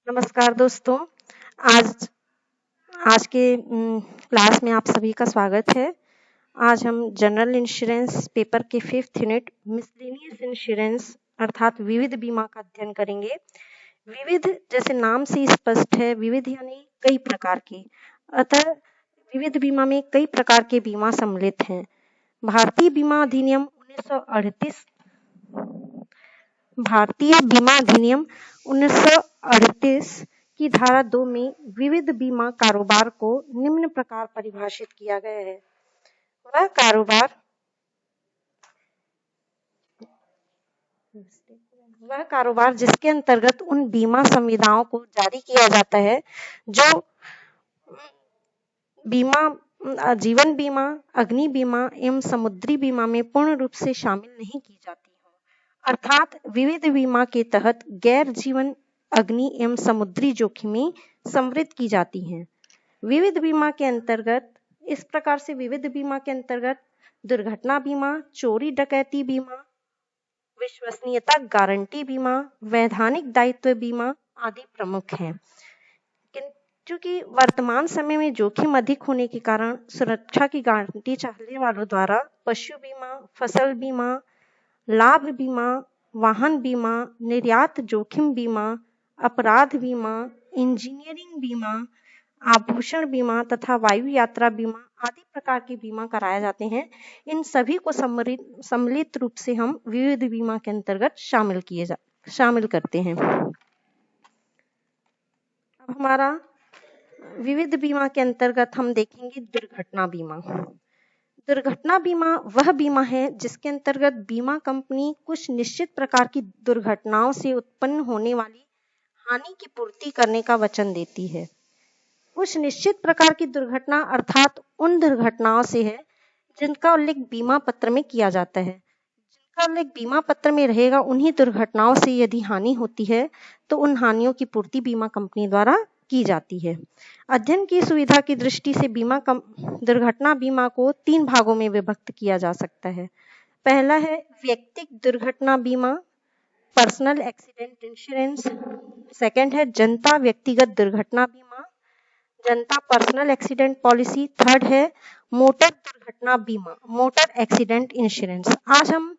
नमस्कार दोस्तों। आज आज के क्लास में आप सभी का स्वागत है। आज हम जनरल इंश्योरेंस पेपर के 5th यूनिट मिसलेनियस इंश्योरेंस अर्थात विविध बीमा का अध्ययन करेंगे। विविध जैसे नाम से स्पष्ट है, विविध यानी कई प्रकार के, अतः विविध बीमा में कई प्रकार के बीमा सम्मिलित हैं। भारतीय बीमा अधिनियम 1938 की धारा 2 में विविध बीमा कारोबार को निम्न प्रकार परिभाषित किया गया है। वह कारोबार जिसके अंतर्गत उन बीमा संविदाओं को जारी किया जाता है जो बीमा जीवन बीमा, अग्नि बीमा एवं समुद्री बीमा में पूर्ण रूप से शामिल नहीं की जाती हो। अर्थात विविध बीमा के तहत गैर जीवन, अग्नि एवं समुद्री जोखिमें समृद्ध की जाती हैं। विविध बीमा के अंतर्गत इस प्रकार से विविध बीमा के अंतर्गत दुर्घटना बीमा, चोरी डकैती बीमा, विश्वसनीयता गारंटी बीमा, वैधानिक दायित्व बीमा आदि प्रमुख हैं। क्योंकि वर्तमान समय में जोखिम अधिक होने के कारण सुरक्षा की गारंटी चाहने वालों द्वारा पशु बीमा, फसल बीमा, लाभ बीमा, वाहन बीमा, निर्यात जोखिम बीमा, अपराध बीमा, इंजीनियरिंग बीमा, आभूषण बीमा तथा वायु यात्रा बीमा आदि प्रकार के बीमा कराए जाते हैं। इन सभी को सम्मिलित रूप से हम विविध बीमा के अंतर्गत शामिल करते हैं। अब हमारा विविध बीमा के अंतर्गत हम देखेंगे दुर्घटना बीमा। दुर्घटना बीमा वह बीमा है जिसके अंतर्गत बीमा कंपनी कुछ निश्चित प्रकार की दुर्घटनाओं से उत्पन्न होने वाली हानि की पूर्ति करने का वचन देती है। कुछ निश्चित प्रकार की दुर्घटना अर्थात उन दुर्घटनाओं से है जिनका उल्लेख बीमा पत्र में किया जाता है। जिनका उल्लेख बीमा पत्र में रहेगा, उन्हीं दुर्घटनाओं से यदि हानि होती है तो उन हानियों की पूर्ति बीमा कंपनी द्वारा की जाती है। अध्ययन की सुविधा की दृष्टि से दुर्घटना बीमा को 3 भागों में विभक्त किया जा सकता है। पहला है व्यक्तिगत दुर्घटना बीमा, पर्सनल एक्सीडेंट इंश्योरेंस। सेकंड है जनता व्यक्तिगत दुर्घटना बीमा, जनता पर्सनल एक्सीडेंट पॉलिसी। थर्ड है मोटर दुर्घटना बीमा, मोटर एक्सीडेंट इंश्योरेंस। आज हम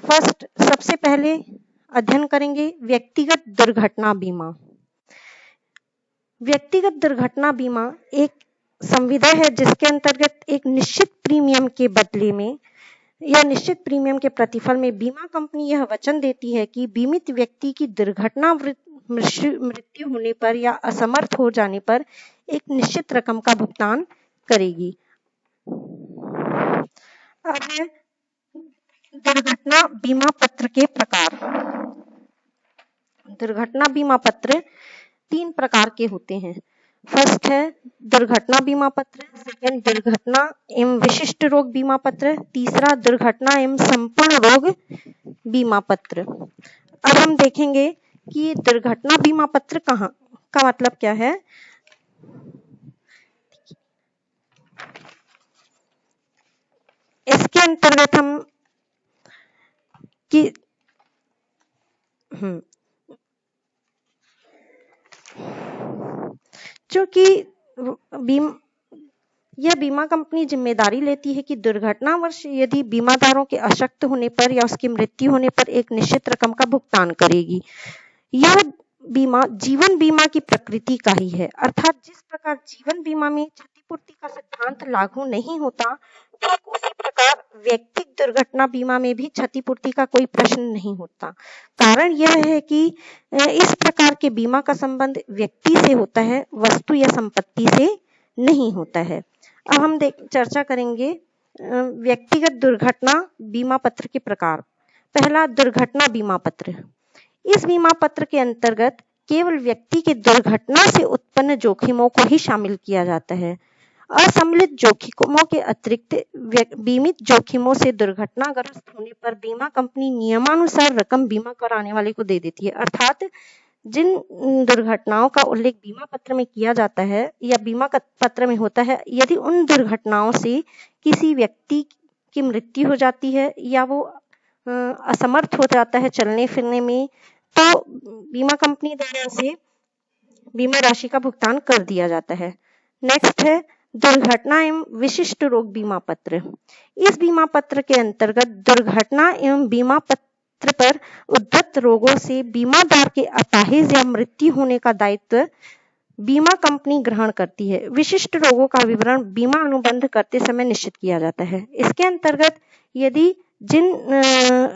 सबसे पहले अध्ययन करेंगे व्यक्तिगत दुर्घटना बीमा। व्यक्तिगत दुर्घटना बीमा एक संविदा है जिसके अंतर्गत एक निश्चित प्रीमियम के बदले में या निश्चित प्रीमियम के प्रतिफल में बीमा कंपनी यह वचन देती है कि बीमित व्यक्ति की दुर्घटना मृत्यु होने पर या असमर्थ हो जाने पर एक निश्चित रकम का भुगतान करेगी। अब है दुर्घटना बीमा पत्र के प्रकार। दुर्घटना बीमा पत्र 3 प्रकार के होते हैं। फर्स्ट है दुर्घटना बीमा पत्र, सेकंड दुर्घटना एवं विशिष्ट रोग बीमा पत्र, तीसरा दुर्घटना एवं संपूर्ण रोग बीमा पत्र। अब हम देखेंगे कि दुर्घटना बीमा पत्र का मतलब क्या है। इसके अंतर्गत हम कि चूंकि यह बीमा कंपनी जिम्मेदारी लेती है कि दुर्घटनावश यदि बीमादारों के अशक्त होने पर या उसकी मृत्यु होने पर एक निश्चित रकम का भुगतान करेगी। यह बीमा जीवन बीमा की प्रकृति का ही है, अर्थात जिस प्रकार जीवन बीमा में क्षतिपूर्ति का सिद्धांत लागू नहीं होता, ठीक उसी प्रकार व्यक्तिगत दुर्घटना बीमा में भी क्षतिपूर्ति का कोई प्रश्न नहीं होता। कारण यह है कि इस प्रकार के बीमा का संबंध व्यक्ति से होता है, वस्तु या संपत्ति से नहीं होता है। अब हम चर्चा करेंगे व्यक्तिगत दुर्घटना बीमा पत्र के प्रकार। पहला दुर्घटना बीमा पत्र। इस बीमा पत्र के अंतर्गत केवल व्यक्ति के दुर्घटना से उत्पन्न जोखिमों को ही शामिल किया जाता है। असम्मिलित जोखिमों के अतिरिक्त बीमित जोखिमों से दुर्घटनाग्रस्त होने पर बीमा कंपनी नियमानुसार रकम बीमा कराने वाले को दे देती है। अर्थात जिन दुर्घटनाओं का उल्लेख बीमा पत्र में किया जाता है या बीमा पत्र में होता है, यदि उन दुर्घटनाओं से किसी व्यक्ति की मृत्यु हो जाती है या वो असमर्थ हो जाता है चलने फिरने में, तो बीमा कंपनी द्वारा से बीमा राशि का भुगतान कर दिया जाता है। नेक्स्ट है दुर्घटना एवं विशिष्ट रोग बीमा पत्र। इस बीमा पत्र के अंतर्गत दुर्घटना एवं बीमा पत्र पर उद्धृत रोगों से बीमादार के अपाहिज या मृत्यु होने का दायित्व बीमा कंपनी ग्रहण करती है। विशिष्ट रोगों का विवरण बीमा अनुबंध करते समय निश्चित किया जाता है। इसके अंतर्गत यदि जिन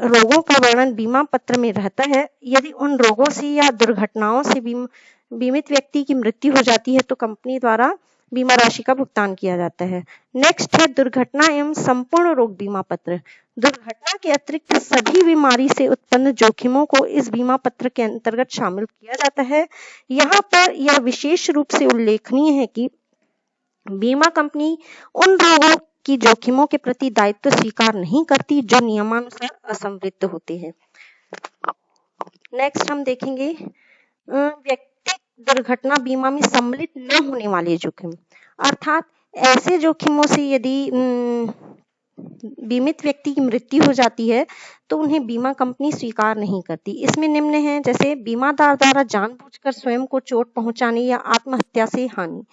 रोगों का वर्णन बीमा पत्र में रहता है, यदि उन रोगों से या दुर्घटनाओं से बीमित व्यक्ति की मृत्यु हो जाती है तो कंपनी द्वारा बीमा राशि का भुगतान किया जाता है। नेक्स्ट है दुर्घटना एवं संपूर्ण रोग बीमा पत्र। दुर्घटना के अतिरिक्त सभी बीमारी से उत्पन्न जोखिमों को इस बीमा पत्र के अंतर्गत शामिल किया जाता है। यहाँ पर यह विशेष रूप से उल्लेखनीय है कि बीमा कंपनी उन रोगों की जोखिमों के प्रति दायित्व स्वीकार नहीं करती जो नियमानुसार असंवृत्त होते हैं। नेक्स्ट हम देखेंगे व्यक्तिगत दुर्घटना बीमा में सम्मिलित न होने वाले जोखिम, अर्थात ऐसे जोखिमों से यदि बीमित व्यक्ति की मृत्यु हो जाती है तो उन्हें बीमा कंपनी स्वीकार नहीं करती। इसमें निम्न हैं, जैसे बीमादार द्वारा जानबूझकर स्वयं को चोट पहुंचाने या आत्महत्या से हानि।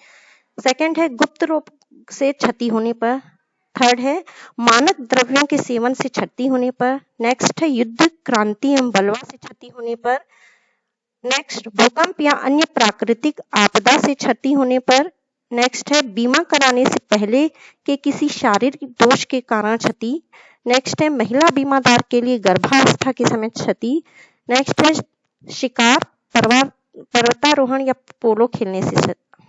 सेकंड है गुप्त रोग से क्षति होने पर। थर्ड है मानक द्रव्यों के सेवन से क्षति होने पर। नेक्स्ट है युद्ध, क्रांति एवं बलवा से क्षति होने पर। नेक्स्ट भूकंप या अन्य प्राकृतिक आपदा से क्षति होने पर। नेक्स्ट है बीमा कराने से पहले के किसी शारीरिक दोष के कारण क्षति। नेक्स्ट है महिला बीमादार के लिए गर्भावस्था के समय क्षति। नेक्स्ट है शिकार, पर्वतारोहण या पोलो खेलने से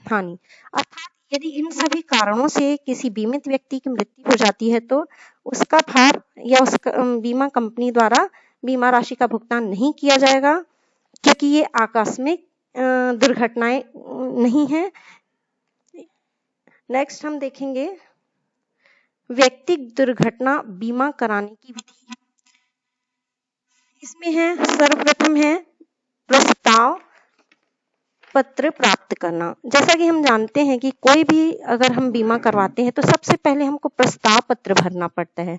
हानि। अर्थात यदि इन सभी कारणों से किसी बीमित व्यक्ति की मृत्यु हो जाती है तो उसका भार या उसका बीमा कंपनी द्वारा बीमा राशि का भुगतान नहीं किया जाएगा, क्योंकि ये आकस्मिक दुर्घटनाएं नहीं है। नेक्स्ट हम देखेंगे व्यक्तिगत दुर्घटना बीमा कराने की विधि। इसमें है सर्वप्रथम है प्रस्ताव पत्र प्राप्त करना। जैसा कि हम जानते हैं कि कोई भी अगर हम बीमा करवाते हैं तो सबसे पहले हमको प्रस्ताव पत्र भरना पड़ता है,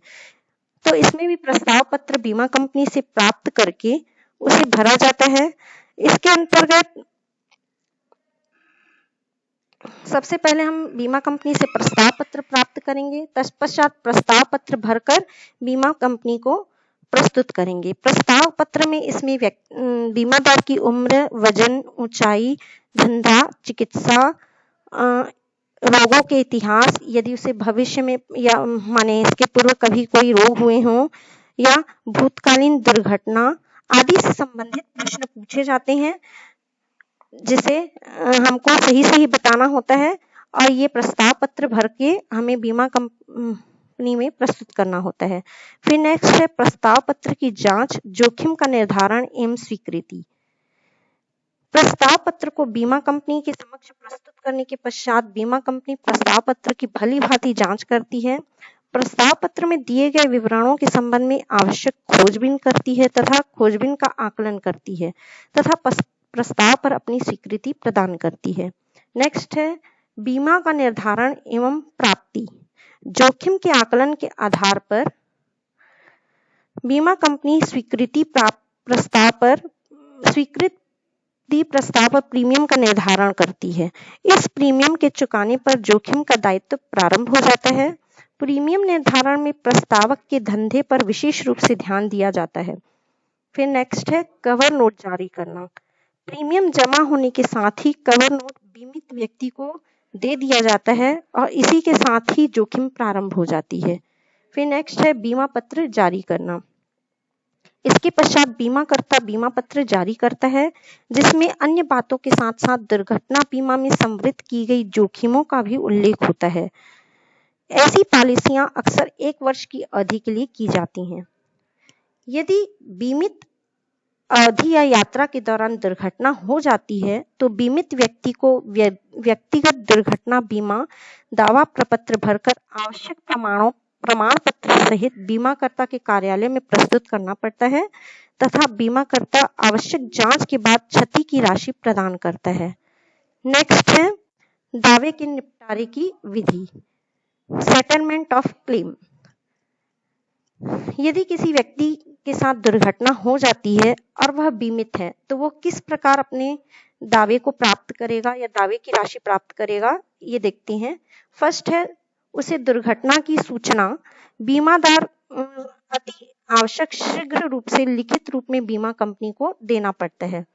तो इसमें भी प्रस्ताव पत्र बीमा कंपनी से प्राप्त करके उसे भरा जाता है। इसके अंतर्गत सबसे पहले हम बीमा कंपनी से प्रस्ताव पत्र प्राप्त करेंगे, तत्पश्चात प्रस्ताव पत्र भरकर बीमा कंपनी को प्रस्तुत करेंगे। प्रस्ताव पत्र में इसमें बीमादार की उम्र, वजन, ऊंचाई, धंधा, चिकित्सा, रोगों के इतिहास, यदि उसे भविष्य में या माने इसके पूर्व कभी कोई रोग हुए हों या भूतकालीन दुर्घटना आदि से संबंधित प्रश्न पूछे जाते हैं, जिसे हमको सही बताना होता है और ये प्रस्ताव पत्र भर के हमें बीमा कंपनी में प्रस्तुत करना होता है। फिर नेक्स्ट है प्रस्ताव पत्र की जांच, जोखिम का निर्धारण एवं स्वीकृति। प्रस्ताव पत्र को बीमा कंपनी के समक्ष प्रस्तुत करने के पश्चात बीमा कंपनी प्रस्ताव पत्र की भली भांति जांच करती है। प्रस्ताव पत्र में दिए गए विवरणों के संबंध में आवश्यक खोजबीन करती है तथा खोजबीन का आकलन करती है तथा प्रस्ताव पर अपनी स्वीकृति प्रदान करती है। नेक्स्ट है बीमा का निर्धारण एवं प्राप्ति। जोखिम के आकलन के आधार पर बीमा कंपनी स्वीकृत प्रस्ताव पर प्रीमियम का निर्धारण करती है। इस प्रीमियम के चुकाने पर जोखिम का दायित्व प्रारंभ हो जाता है। प्रीमियम निर्धारण में प्रस्तावक के धंधे पर विशेष रूप से ध्यान दिया जाता है। फिर नेक्स्ट है कवर नोट जारी करना। प्रीमियम जमा होने के साथ ही कवर नोट बीमित व्यक्ति को दे दिया जाता है और इसी के साथ ही जोखिम प्रारंभ हो जाती है। फिर नेक्स्ट है बीमा पत्र जारी करना। इसके पश्चात बीमाकर्ता बीमा पत्र जारी करता है, जिसमें अन्य बातों के साथ साथ दुर्घटना बीमा में संवृत्त की गई जोखिमों का भी उल्लेख होता है। ऐसी पॉलिसियां अक्सर 1 वर्ष की अवधि के लिए की जाती हैं। यदि बीमित अवधि या यात्रा के दौरान दुर्घटना हो जाती है तो बीमित व्यक्ति को व्यक्तिगत दुर्घटना बीमा दावा प्रपत्र भरकर आवश्यक प्रमाण पत्र सहित बीमाकर्ता के कार्यालय में प्रस्तुत करना पड़ता है तथा बीमाकर्ता आवश्यक जांच के बाद क्षति की राशि प्रदान करता है। नेक्स्ट है दावे के निपटारे की विधि, सेटलमेंट ऑफ क्लेम। यदि किसी व्यक्ति के साथ दुर्घटना हो जाती है और वह बीमित है तो वो किस प्रकार अपने दावे को प्राप्त करेगा या दावे की राशि प्राप्त करेगा, ये देखते हैं। फर्स्ट है, उसे दुर्घटना की सूचना बीमादार अति आवश्यक शीघ्र रूप से लिखित रूप में बीमा कंपनी को देना पड़ता है।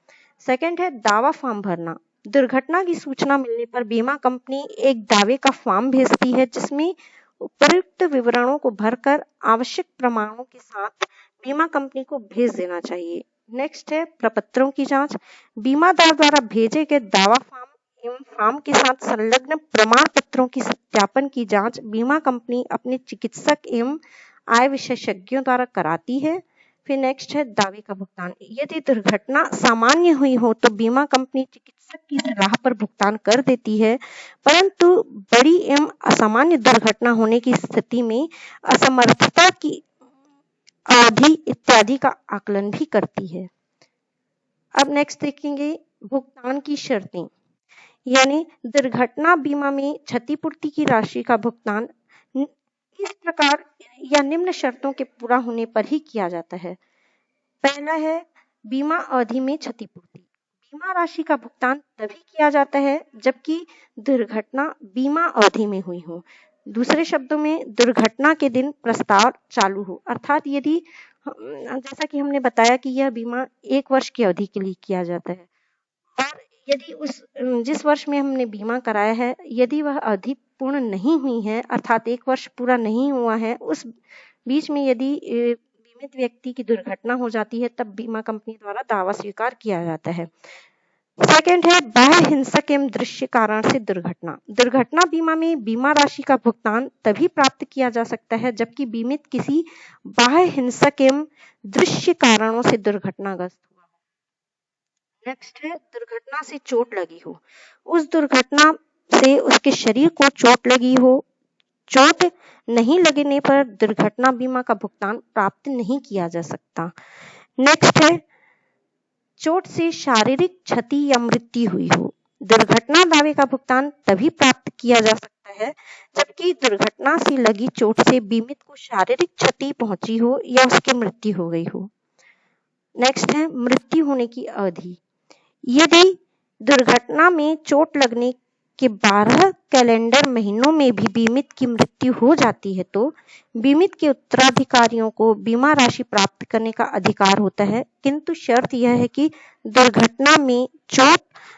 सेकंड है, दावा फॉर्म भरना। दुर्घटना की सूचना मिलने पर बीमा कंपनी एक दावे का फॉर्म भेजती है जिसमें उपयुक्त विवरणों को भरकर आवश्यक प्रमाणों के साथ बीमा कंपनी को भेज देना चाहिए। नेक्स्ट है, प्रपत्रों की जांच। बीमादार द्वारा भेजे गए दावा फॉर्म एवं फॉर्म के साथ संलग्न प्रमाण पत्रों की सत्यापन की जांच बीमा कंपनी अपने चिकित्सक एवं आय विशेषज्ञों द्वारा कराती है। फिर नेक्स्ट है, दावे का भुगतान। यदि दुर्घटना सामान्य हुई हो तो बीमा कंपनी चिकित्सक की सलाह पर भुगतान कर देती है, परंतु बड़ी एवं असामान्य दुर्घटना होने की स्थिति में असमर्थता की अवधि इत्यादि का आकलन भी करती है। अब नेक्स्ट देखेंगे भुगतान की शर्तें, यानी दुर्घटना बीमा में क्षतिपूर्ति की राशि का भुगतान इस प्रकार या निम्न शर्तों के पूरा होने पर ही किया जाता है। पहला है, बीमा अवधि में क्षतिपूर्ति। बीमा राशि का भुगतान तभी किया जाता है जबकि दुर्घटना बीमा अवधि में हुई हो। दूसरे शब्दों में, दुर्घटना के दिन प्रस्ताव चालू हो, अर्थात यदि जैसा कि हमने बताया कि यह बीमा 1 वर्ष की अवधि के लिए किया जाता है और यदि जिस वर्ष में हमने बीमा कराया है यदि वह अवधि पूर्ण नहीं हुई है, अर्थात 1 वर्ष पूरा नहीं हुआ है, उस बीच में यदि बीमित व्यक्ति की दुर्घटना हो जाती है तब बीमा कंपनी द्वारा दावा स्वीकार किया जाता है। सेकंड है, बाह्य हिंसक एवं दृश्य कारण से दुर्घटना। दुर्घटना बीमा में बीमा राशि का भुगतान तभी प्राप्त किया जा सकता है जबकि बीमित किसी बाह्य हिंसक एवं दृश्य कारणों से दुर्घटनाग्रस्त हुआ हो। नेक्स्ट है, दुर्घटना से चोट लगी हो। उस दुर्घटना से उसके शरीर को चोट लगी हो। चोट नहीं लगने पर दुर्घटना बीमा का भुगतान प्राप्त नहीं किया जा सकता। नेक्स्ट है, चोट से शारीरिक क्षति या मृत्यु हुई हो। दुर्घटना दावे का भुगतान तभी प्राप्त किया जा सकता है जबकि दुर्घटना से लगी चोट से बीमित को शारीरिक क्षति पहुंची हो या उसकी मृत्यु हो गई हो। नेक्स्ट है, मृत्यु होने की अवधि। यदि दुर्घटना में चोट लगने के 12 कैलेंडर महीनों में भी बीमित की मृत्यु हो जाती है तो बीमित के उत्तराधिकारियों को बीमा राशि प्राप्त करने का अधिकार होता है, किंतु शर्त यह है कि दुर्घटना में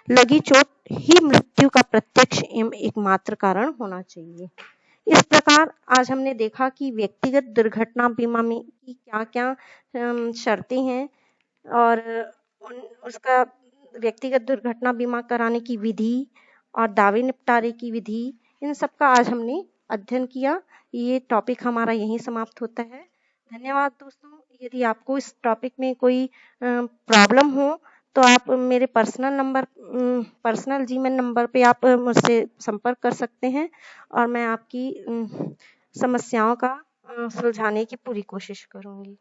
लगी चोट ही मृत्यु का प्रत्यक्ष एवं एकमात्र कारण होना चाहिए। इस प्रकार आज हमने देखा कि व्यक्तिगत दुर्घटना बीमा में क्या-क्या शर्तें हैं और उसका व्यक्तिगत दुर्घटना बीमा कराने की विधि और दावे निपटारे की विधि, इन सब का आज हमने अध्ययन किया। ये टॉपिक हमारा यहीं समाप्त होता है। धन्यवाद दोस्तों। यदि आपको इस टॉपिक में कोई प्रॉब्लम हो तो आप मेरे पर्सनल जीमेल नंबर पे आप मुझसे संपर्क कर सकते हैं और मैं आपकी समस्याओं का सुलझाने की पूरी कोशिश करूंगी।